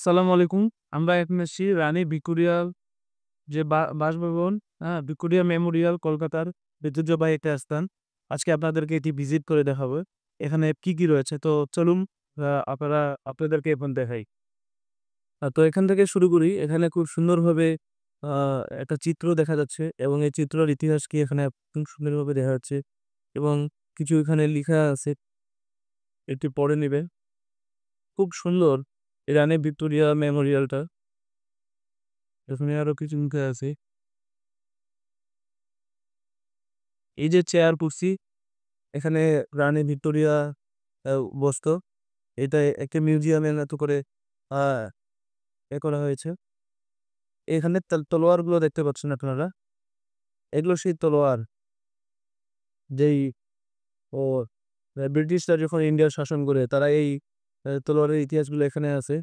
আসসালামু আলাইকুম। আমরা এখন এসেছি রানী ভিক্টোরিয়ার যে বাসভবন, হ্যাঁ? ভিক্টোরিয়া মেমোরিয়াল কলকাতার ঐতিহ্যবাহী একটা স্থান। আজকে আপনাদেরকে এটি ভিজিট করে দেখাবো। এখানে কি রয়েছে? তো চলুন আপনাদেরকে এখন দেখাই। তো এখান থেকে শুরু করি। এখানে খুব সুন্দরভাবে আ একটা চিত্র দেখা যাচ্ছে এবং এই চিত্রের ইতিহাস কি এখানে খুব সুন্দরভাবে দেখা যাচ্ছে এবং কিছু এখানে লিখা আছে, একটু পড়ে নিবেন। খুব সুন্দর এই রানী ভিক্টোরিয়া মেমোরিয়ালটা। এখানে আরো কিছু লেখা আছে। এই যে চেয়ার কুরসি, এখানে রানী ভিক্টোরিয়া আ বসতো। এটা একটা মিউজিয়ামের মতো করে আ করা হয়েছে। এখানে তলোয়ারগুলো দেখতে পাচ্ছেন আপনারা। এগুলো সেই তলোয়ার যেই ও ব্রিটিশরা যখন ইন্ডিয়া শাসন করে তারা এই তলোয়ারের ইতিহাসগুলো এখানে আছে।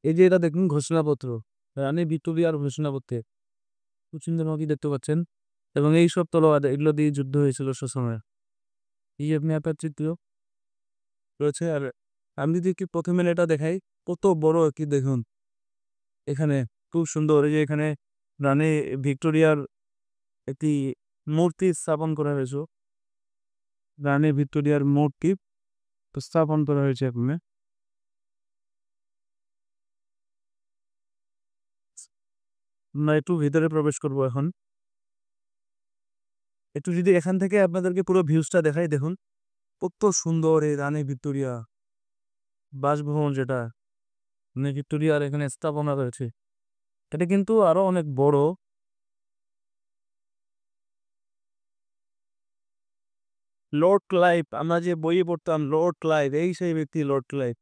এই যে এটা দেখুন ঘোষণাপত্র। রানী ভিক্টোরিয়ার ঘোষণাপত্রে খুব সুন্দরভাবে দেখতে পাচ্ছেন এবং এইসব তলোয়ার এগুলো দিয়ে যুদ্ধ হয়েছিল সেসময়। এই যে ম্যাপের চিত্র রয়েছে। আর আমি যদি একটু ১ম এ এটা দেখাই, কত বড় কি দেখুন। এখানে খুব সুন্দর এই যে এখানে রানী ভিক্টোরিয়ার একটি মূর্তি স্থাপন করা হয়েছে। রানী ভিক্টোরিয়ার মূর্তি স্থাপন করা হয়েছে এখানে। আমরা একটু ভিতরে প্রবেশ করব এখন। একটু যদি এখান থেকে আপনাদেরকে পুরো ভিউজটা দেখাই দেখুন, কত সুন্দর এই রানী ভিক্টোরিয়া বাসভবন যেটা রানী ভিক্টোরিয়ার এখানে স্থাপনা রয়েছে। এটা কিন্তু আরো অনেক বড়। লর্ড ক্লাইভ, আমরা যে বইয়ে পড়তাম লর্ড ক্লাইভ, এই সেই ব্যক্তি লর্ড ক্লাইভ।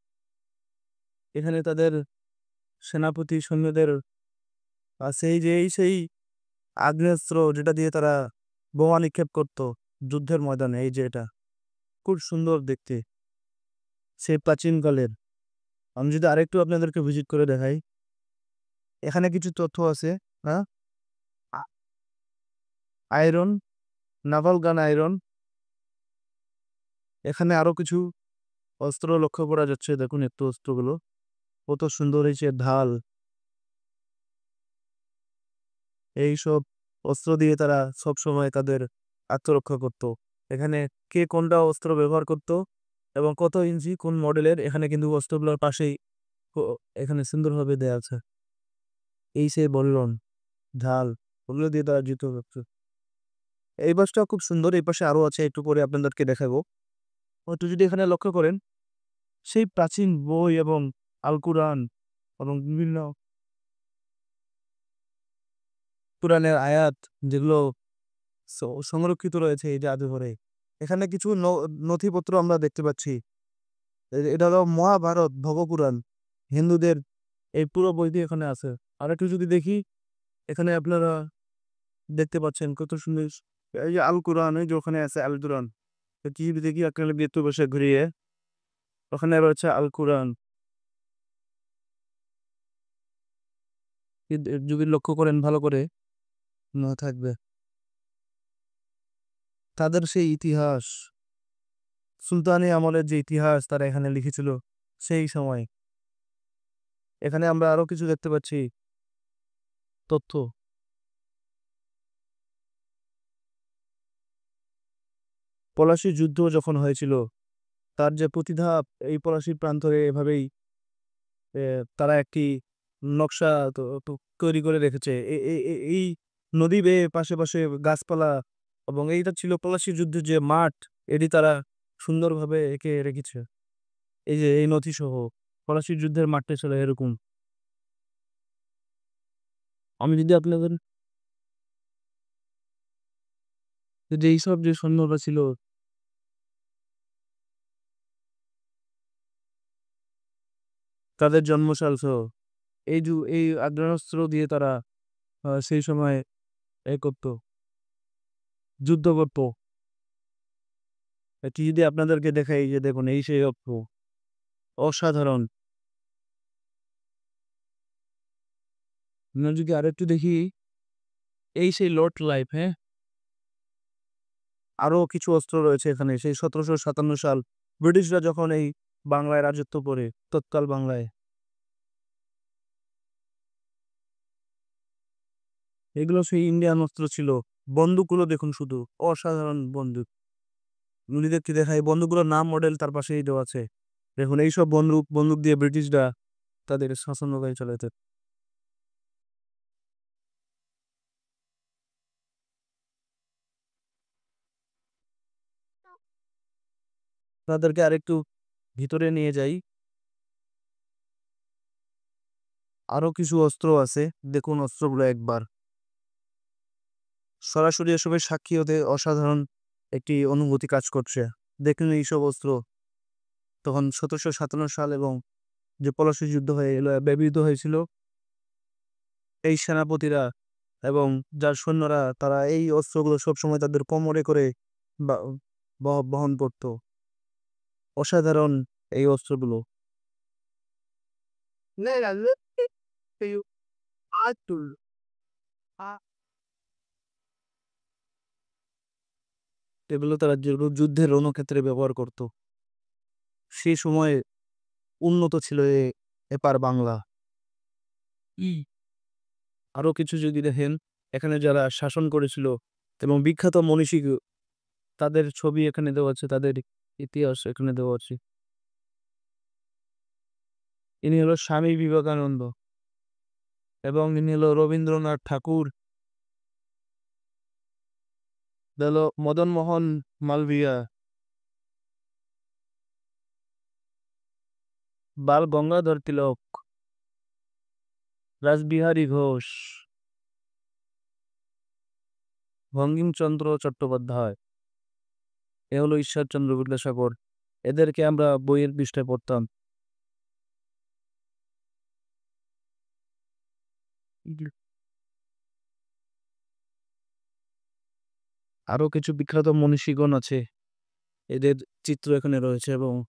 এখানে তাদের সেনাপতি সৈন্যদের এই সেই আগ্নেয়াস্ত্র যেটা দিয়ে তারা বোমা নিক্ষেপ করত যুদ্ধের ময়দানে, এই যে এটা। খুব সুন্দর দেখতে। সেই প্রাচীনকালের। আমি যদি আরেকটু আপনাদেরকে ভিজিট করে দেখাই, এখানে কিছু তথ্য আছে, হ্যাঁ? আ আয়রন, নাভাল গান আয়রন। এখানে আরো কিছু অস্ত্র লক্ষ্য করা যাচ্ছে। দেখুন একটু অস্ত্রগুলো। কত সুন্দর হয়েছে ঢাল। এইসব অস্ত্র দিয়ে তারা সবসময় তাদের আত্মরক্ষা করত। এখানে কে কোনটা অস্ত্র ব্যবহার করত এবং কত ইঞ্চি কোন মডেলের, এখানে কিন্তু অস্ত্রগুলোর পাশেই ও এখানে সুন্দরভাবে দেয়া আছে। এই সেই বললন, ঢাল, ওগুলো দিয়ে তারা যুদ্ধ করত। এই বাসটাও খুব সুন্দর। এই পাশে আরো আছে, একটু পরে আপনাদেরকে দেখাবো। একটু যদি এখানে লক্ষ্য করেন, সেই প্রাচীন বই এবং আল কুরআন এবং বিভিন্ন কোরআনের আয়াত যেগুলো স সংরক্ষিত রয়েছে এই জাদুঘরে। এখানে কিছু নথিপত্র আমরা দেখতে পাচ্ছি। এটা হলো মহাভারত, ভবপুরাণ। হিন্দুদের এই পুরো বইটি এখানে আছে। আরেকটু যদি দেখি, এখানে আপনারা দেখতে পাচ্ছেন কত সুন্দর এই যে আল কুরআন, এই যে ওখানে আছে আল কুরআন। কি দেখি আপনারা একটু বসে ঘুরিয়ে। ওখানে রয়েছে আল কুরআন। যদি লক্ষ্য করেন ভালো করে থাকবে। তাদের সেই ইতিহাস, সুলতানি আমলের যে ইতিহাস তারা এখানে লিখেছিল সেই সময়। এখানে আমরা আরো কিছু দেখতে পাচ্ছি তথ্য। পলাশী যুদ্ধ যখন হয়েছিল, তার যে প্রতিধাপ এই পলাশীর প্রান্তরে এভাবেই এ তারা একটি নকশা তো তো তৈরি করে রেখেছে। এ এ এ এই নদী বেয়ে পাশে গাছপালা এবং এইটা ছিল পলাশী যুদ্ধের যে মাঠ, এটি তারা সুন্দরভাবে এঁকে রেখেছে। এই যে এই নথিসহ পলাশী যুদ্ধের মাঠটা ছিল এরকম। আমি যদি আপনাদের যে এইসব যে সৈন্যরা ছিল, তাদের জন্মসালসহ এই আগ্নেয়াস্ত্র দিয়ে তারা সেই সময় করত, যুদ্ধ করত। এটি যদি আপনাদেরকে দেখাই, এই যে দেখুন এই সেই অস্ত্র, অসাধারণ। আমরা যদি আরেকটু দেখি, এই সেই লর্ড লাইফ, হ্যাঁ? আরো কিছু অস্ত্র রয়েছে এখানে। সেই ১৭৫৭ সাল ব্রিটিশরা যখন এই বাংলায় রাজত্ব করে, তৎকাল বাংলায়। এগুলো সেই ইন্ডিয়ান অস্ত্র ছিল। বন্দুকগুলো দেখুন শুধু, অসাধারণ বন্দুক। নুড়িদেরকে দেখায় বন্দুকগুলোর নাম, মডেল তার পাশেই দেওয়া আছে। দেখুন এইসব বন্দুক বন্দুক দিয়ে ব্রিটিশরা তাদের শাসনকারী চালাতে। তাদেরকে আরেকটু ভিতরে নিয়ে যাই। আরো কিছু অস্ত্র আছে, দেখুন অস্ত্রগুলো একবার। সরাসরি এসবের সাক্ষী হতে অসাধারণ একটি অনুভূতি কাজ করছে। দেখুন এইসব অস্ত্র তখন 1757 সাল এবং যে পলাশী যুদ্ধ হয়ে এলো ব্যবহৃত হয়েছিল। এই সেনাপতিরা এবং যার সৈন্যরা তারা এই অস্ত্রগুলো সবসময় তাদের কোমরে করে বা- বহন করত। অসাধারণ এই অস্ত্রগুলো। এগুলো তারা যুদ্ধের রণক্ষেত্রে ব্যবহার করত। সেই সময়ে উন্নত ছিল এপার বাংলা। আরো কিছু যদি দেখেন, এখানে যারা শাসন করেছিল এবং বিখ্যাত মনীষী তাদের ছবি এখানে দেওয়া আছে, তাদের ইতিহাস এখানে দেওয়া আছে। ইনি হলো স্বামী বিবেকানন্দ এবং ইনি হলো রবীন্দ্রনাথ ঠাকুর, হলো মদন মোহন মালভিয়া, বাল গঙ্গাধর তিলক, রাসবিহারী ঘোষ, বঙ্কিমচন্দ্র চট্টোপাধ্যায়, এ হলো ঈশ্বরচন্দ্র বিদ্যাসাগর। এদেরকে আমরা বইয়ের পৃষ্ঠায় পড়তাম। আরো কিছু বিখ্যাত মনীষীগণ আছে, এদের চিত্র এখানে রয়েছে এবং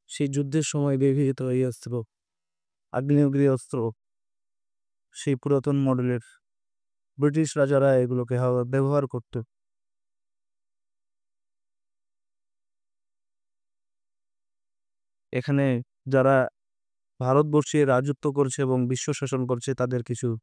সেই যুদ্ধের সময় ব্যবহৃত এই অস্ত্র, আগ্নেয়গিরি অস্ত্র, সেই পুরাতন মডেলের ব্রিটিশ রাজারা এগুলোকে ব্যবহার করত। এখানে যারা ভারতবর্ষে রাজত্ব করছে এবং বিশ্ব শাসন করছে তাদের কিছু